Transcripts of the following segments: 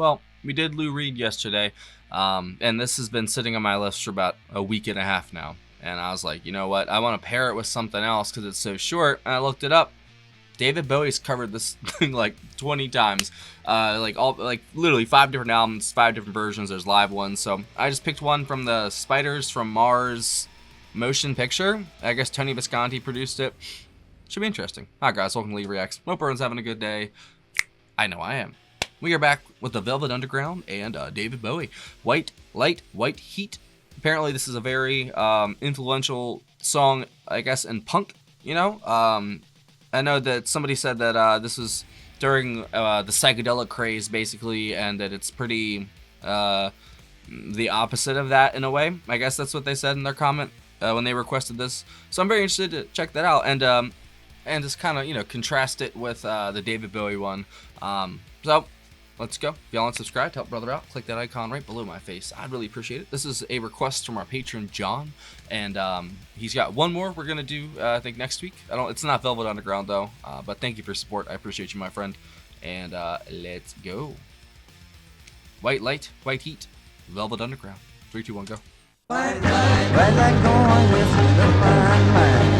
Well, we did Lou Reed yesterday, and this has been sitting on my list for about a week and a half now. And I was like, you know what? I want to pair it with something else because it's so short. And I looked it up. David Bowie's covered this thing like 20 times, like literally 5 different albums, 5 different versions. There's live ones. So I just picked one from the Spiders from Mars motion picture. I guess Tony Visconti produced it. Should be interesting. Hi guys, welcome to Lee Reacts. Hope everyone's having a good day. I know I am. We are back with the Velvet Underground and David Bowie. White Light, White Heat. Apparently this is a very influential song, I guess, in punk, you know? I know that somebody said that this was during the psychedelic craze, basically, and that it's pretty the opposite of that in a way. I guess that's what they said in their comment when they requested this. So I'm very interested to check that out and just kind of, you know, contrast it with the David Bowie one. So let's go. If y'all want to subscribe to help brother out, click that icon right below my face. I'd really appreciate it. This is a request from our patron, John. And he's got one more we're going to do, I think, next week. It's not Velvet Underground, though. But thank you for your support. I appreciate you, my friend. And let's go. White Light, White Heat, Velvet Underground. 3, 2, 1, go. White light going with the fine line.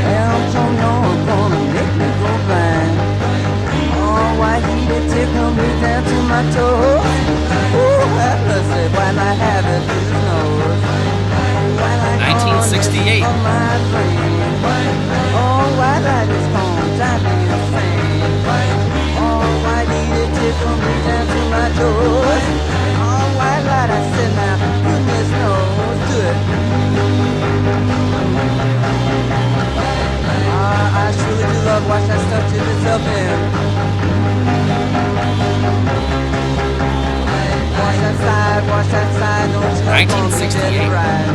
Hell so long gonna make me go blind. Oh, white heat, it tickle me down to my toes. Ooh, have mercy, while I have it through his nose. 1968. On my brain. Oh, white light is gonna drive me insane. Oh, white heat, it tickle me down to my toes. Oh, white light, I said now, goodness knows, do it. I surely do love watch that stuff tip itself in. Watch that side, don't you 1968. Right.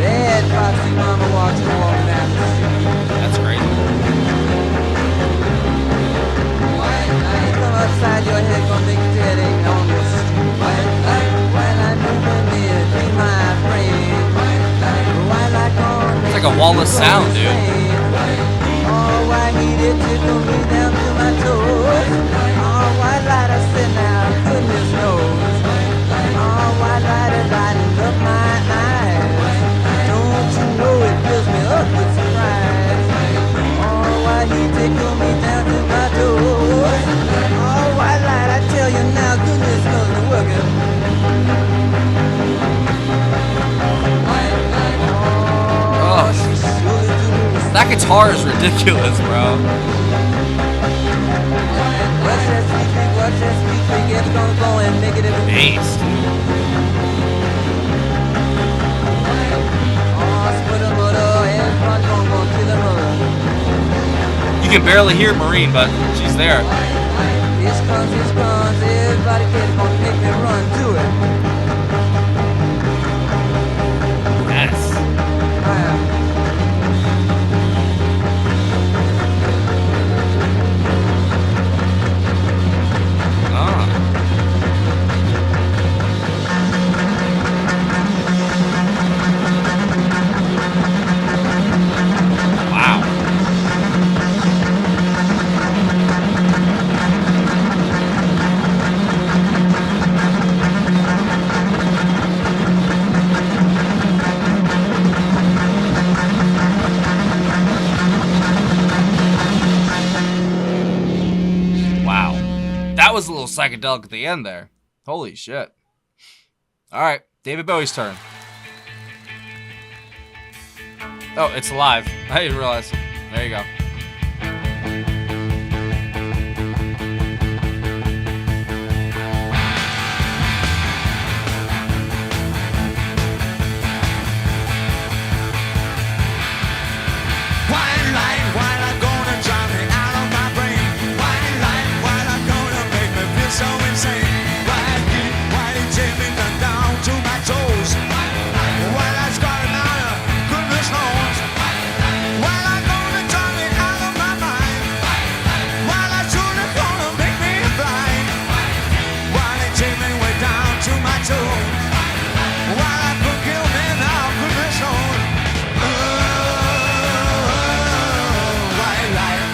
Bad foxy mama walks walking down the street. That's great. Come upside your head, gonna make your head ache on the street. While I move near, be my friend. While I gonna It's like a wall of sound, dude. oh, why he did tickle me down to my toes. Oh, why light I sit now, goodness knows. Oh, why light is lighting up my eyes. Don't you know it fills me up with surprise. Oh, why he tickle me down to my toes. Oh, why light I tell you now, goodness knows the working. Oh, that guitar is ridiculous, bro. Watch that sweet thing, it's gonna go and make it every Bass. oh, split a motor, and front gonna kill a motor. You can barely hear Maureen, but she's there. This comes, everybody kid's gonna make me run to it. Yes. That was a little psychedelic at the end there. Holy shit. Alright, David Bowie's turn. Oh, it's live. I didn't realize. There you go.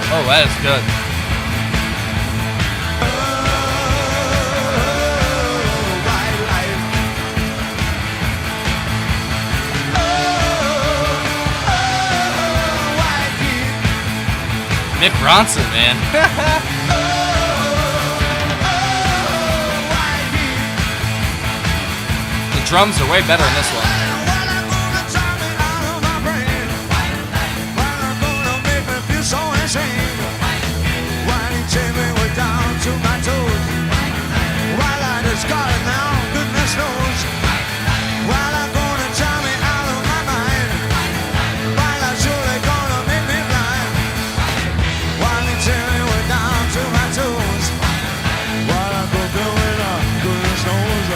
Oh, that is good. Mick Ronson, man. The drums are way better in this one.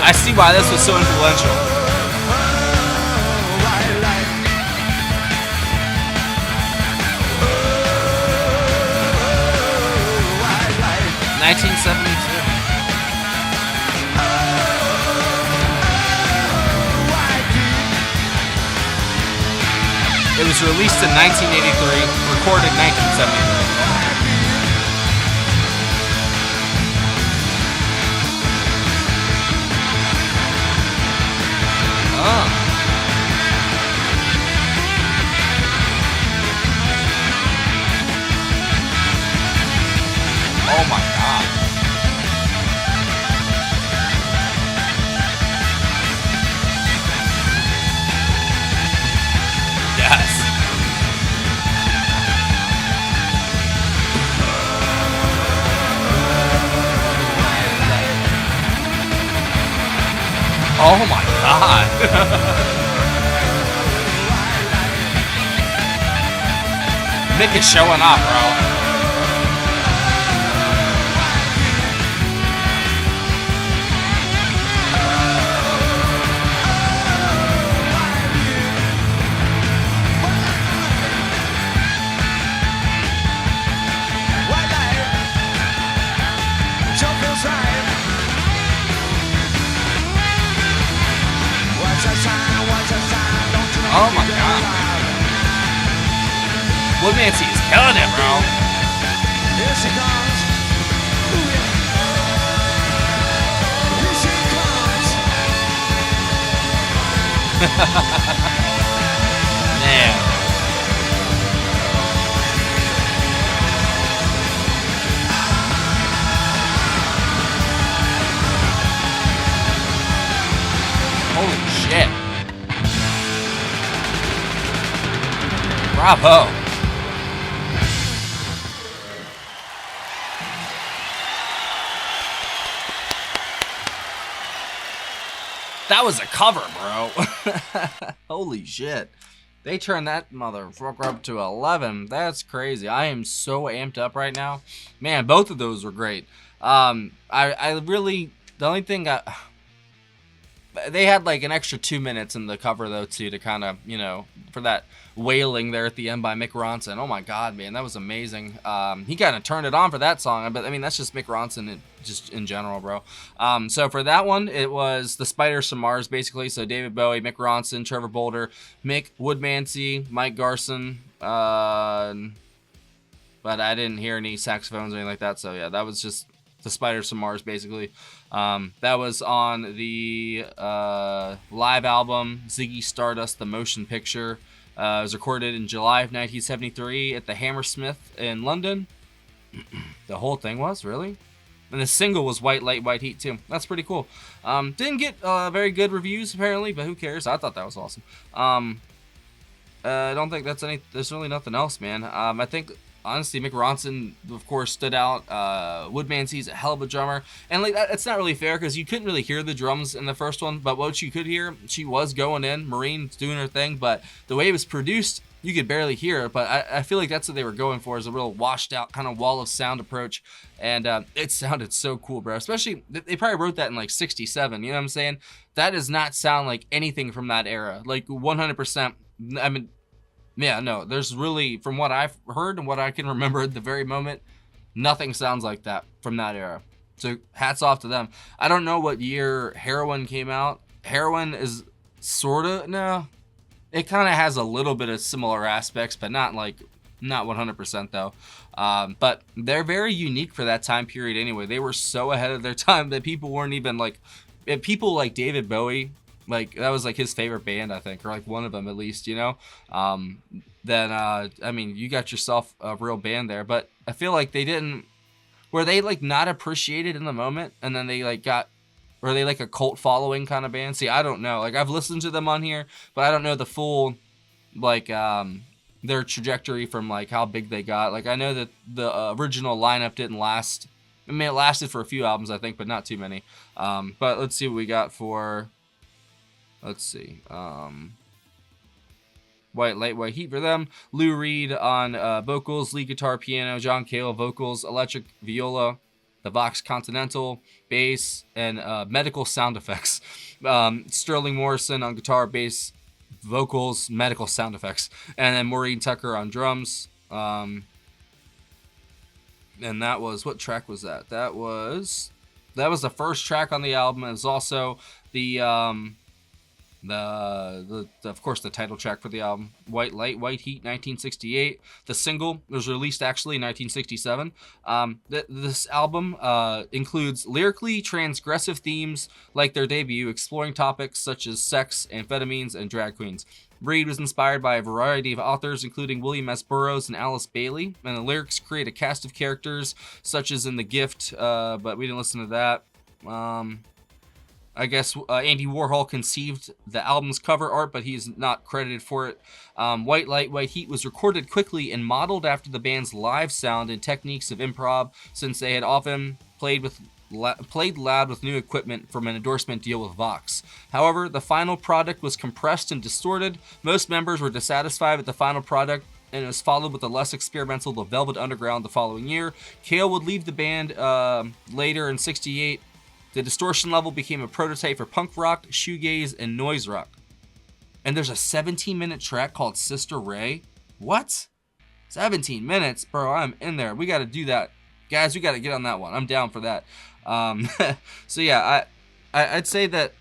I see why this was so influential. It was released in 1983, recorded 1973. Oh my God. Yes. Oh my God. Mick is showing off, bro. Oh my God. Woodmansey is killing it, bro. Here she comes. Here she comes. Man. Holy shit. Bravo. That was a cover, bro. Holy shit. They turned that motherfucker up to 11. That's crazy. I am so amped up right now. Man, both of those were great. I really, the only thing they had like an extra 2 minutes in the cover though too, to kind of, you know, for that wailing there at the end by Mick Ronson. Oh my God, man, that was amazing. He kind of turned it on for that song, but I mean that's just Mick Ronson just in general, bro. So for that one, it was the Spiders from Mars basically. So David Bowie, Mick Ronson, Trevor Bolder, Mick Woodmansey, Mike Garson, but I didn't hear any saxophones or anything like that. So yeah, that was just the Spiders from Mars basically. That was on the live album Ziggy Stardust, the motion picture. It was recorded in July of 1973 at the Hammersmith in London. The whole thing was, really? And the single was White Light, White Heat too. That's pretty cool. Didn't get very good reviews apparently, but who cares? I thought that was awesome. I don't think there's really nothing else, man. I think honestly, Mick Ronson, of course, stood out. Woodmansey's a hell of a drummer. And like it's not really fair because you couldn't really hear the drums in the first one, but what you could hear, she was going in. Maureen's doing her thing, but the way it was produced, you could barely hear it. But I feel like that's what they were going for, is a real washed out kind of wall of sound approach. And it sounded so cool, bro. Especially, they probably wrote that in like 67, you know what I'm saying? That does not sound like anything from that era. Like 100%. I mean, yeah, no, there's really, from what I've heard and what I can remember at the very moment, nothing sounds like that from that era. So hats off to them. I don't know what year Heroin came out. Heroin is sort of, no, it kind of has a little bit of similar aspects, but not 100% though. But they're very unique for that time period anyway. They were so ahead of their time that people weren't even like, people like David Bowie, like that was like his favorite band, I think, or like one of them at least, you know, then I mean, you got yourself a real band there. But I feel like were they like not appreciated in the moment, and then they like were they like a cult following kind of band? See, I don't know. Like, I've listened to them on here, but I don't know the full like their trajectory from like how big they got. Like, I know that the original lineup didn't last. I mean, it lasted for a few albums, I think, but not too many. But let's see what we got for. Let's see. White Light, White Heat for them. Lou Reed on vocals, lead guitar, piano. John Cale vocals, electric viola, the Vox Continental, bass, and medical sound effects. Sterling Morrison on guitar, bass, vocals, medical sound effects. And then Maureen Tucker on drums. And that was, what track was that? That was the first track on the album. It was also the of course the title track for the album, White Light, White Heat, 1968. The single was released actually in 1967. This album includes lyrically transgressive themes like their debut, exploring topics such as sex, amphetamines, and drag queens. Reed was inspired by a variety of authors, including William S. Burroughs and Alice Bailey, and the lyrics create a cast of characters such as in The Gift, but we didn't listen to that. I guess Andy Warhol conceived the album's cover art, but he's not credited for it. White Light, White Heat was recorded quickly and modeled after the band's live sound and techniques of improv, since they had often played loud with new equipment from an endorsement deal with Vox. However, the final product was compressed and distorted. Most members were dissatisfied with the final product, and it was followed with the less experimental The Velvet Underground the following year. Cale would leave the band later in '68. The distortion level became a prototype for punk rock, shoegaze, and noise rock. And there's a 17-minute track called Sister Ray. What? 17 minutes? Bro, I'm in there. We got to do that. Guys, we got to get on that one. I'm down for that. So yeah, I'd say that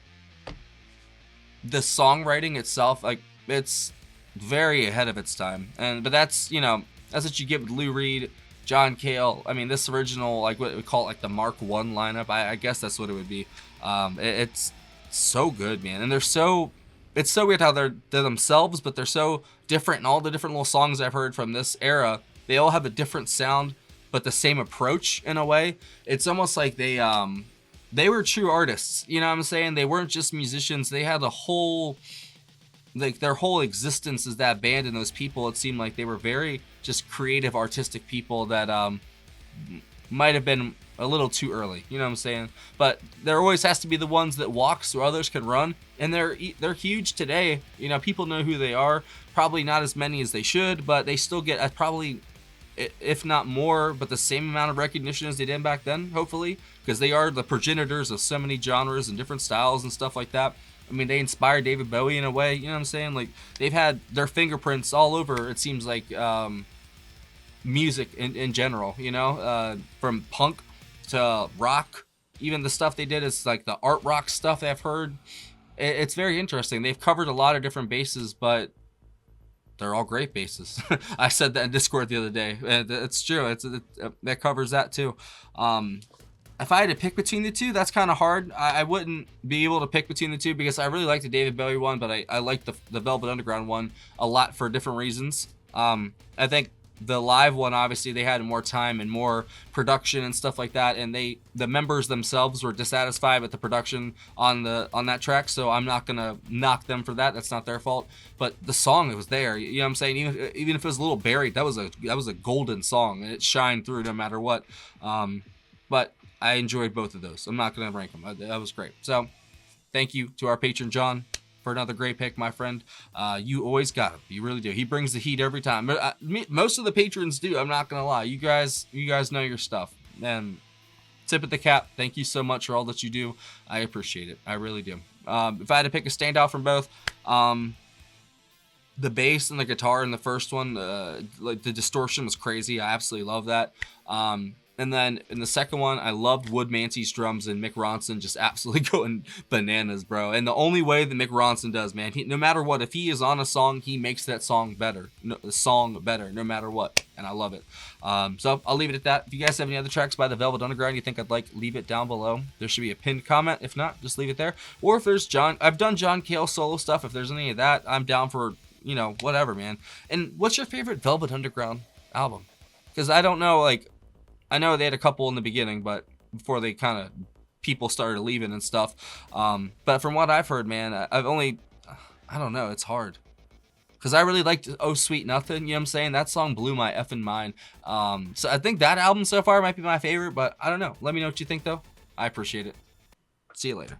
the songwriting itself, like, it's very ahead of its time. But that's, you know, that's what you get with Lou Reed, John Cale. I mean, this original, like what we call it, like the Mark 1 lineup, I guess that's what it would be. It's so good, man. And it's so weird how they're themselves, but they're so different. And all the different little songs I've heard from this era, they all have a different sound, but the same approach in a way. It's almost like they were true artists. You know what I'm saying? They weren't just musicians. They had a whole, like, their whole existence as that band and those people. It seemed like they were very just creative, artistic people that might have been a little too early. You know what I'm saying? But there always has to be the ones that walk so others can run, and they're huge today. You know, people know who they are. Probably not as many as they should, but they still get probably, if not more, but the same amount of recognition as they did back then, hopefully, because they are the progenitors of so many genres and different styles and stuff like that. I mean, they inspired David Bowie in a way, you know what I'm saying? Like, they've had their fingerprints all over, it seems like, music in general, you know? From punk to rock, even the stuff they did is like the art rock stuff I've heard. It's very interesting. They've covered a lot of different bases, but they're all great bases. I said that in Discord the other day, and it's true. That covers that too. If I had to pick between the two, that's kind of hard. I wouldn't be able to pick between the two because I really like the David Bowie one, but I like the Velvet Underground one a lot for different reasons. I think the live one, obviously, they had more time and more production and stuff like that, and the members themselves were dissatisfied with the production on that track, so I'm not gonna knock them for that. That's not their fault. But the song, it was there. You know what I'm saying? Even if it was a little buried, that was a golden song, and it shined through no matter what. But I enjoyed both of those. I'm not going to rank them. That was great. So, thank you to our patron, John, for another great pick, my friend. You always got him. You really do. He brings the heat every time. Most of the patrons do. I'm not going to lie. You guys know your stuff. And tip of the cap. Thank you so much for all that you do. I appreciate it. I really do. If I had to pick a standout from both, the bass and the guitar in the first one, like the distortion was crazy. I absolutely love that. And then in the second one, I loved Wood Mancey's drums and Mick Ronson just absolutely going bananas, bro. And the only way that Mick Ronson does, man, no matter what, if he is on a song, he makes that song better. No matter what. And I love it. So I'll leave it at that. If you guys have any other tracks by the Velvet Underground you think I'd like, leave it down below. There should be a pinned comment. If not, just leave it there. Or if there's I've done John Cale solo stuff. If there's any of that, I'm down for, whatever, man. And what's your favorite Velvet Underground album? Because I don't know, I know they had a couple in the beginning, but before they kind of people started leaving and stuff. But from what I've heard, man, I don't know, it's hard. Because I really liked Oh Sweet Nothing, you know what I'm saying? That song blew my effing mind. So I think that album so far might be my favorite, but I don't know. Let me know what you think, though. I appreciate it. See you later.